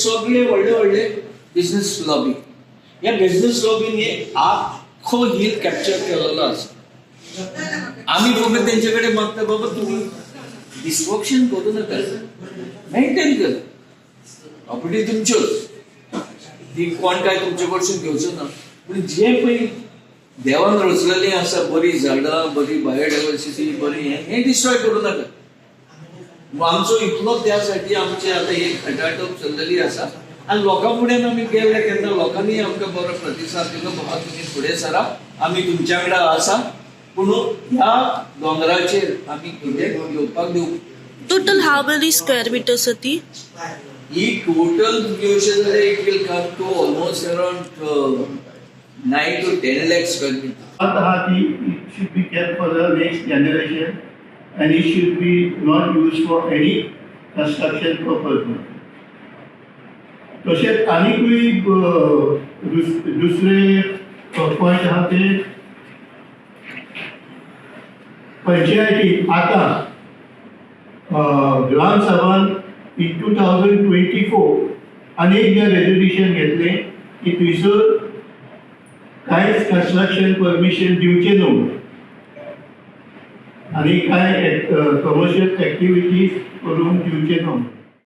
सगळे व्हडले व्हडले बिझनेस लॉबी, या बिझनेस लॉबीने आखो हिल कॅप्चर केलेलो आसा. आम्ही फक्त त्यांच्याकडे मागता बाबा तुम्ही डिस्ट्रक्शन करू नका, मेंटेन कर, प्रॉपर्टी तुमच्योच, ती कोण काय तुमचे कडसून घेवचो ना. पण जे पळय देवान रचलेली आसा बरी झाडां, बरी बायोडायव्हर्सिटी, बरी हे डिस्ट्रॉय करू नका. आमचो इतलो त्यासाठी आमची आता ही खटाटप चल्लेली आसा आणि लोकां फुडें आमी गेले तेन्ना लोकांनी आमकां बरो प्रतिसाद दिलो, बाबा तुम्ही फुडें सरा, आमी तुमच्या वांगडा आसा, पूण ह्या दोंगराचेर आमी कितें येवपाक दिवं. Total how many square meters ati? ही टोटल घेवचे जाल्यार it will come to almost around 9 to 10 lakh square meter. It should be kept for the next generation and it should be not used for any construction purpose. तसेच आनीकूय दुसरे point आहा ते पंचायती आता ग्राम सभान in 2024 अनेक जे रेजोल्यूशन घेतले की थंयसर कांयच कंस्ट्रक्शन परमिशन दिवचे न्हू आनी कांय कमर्शियल एक्टिविटीज करूंक दिवचे न्हू.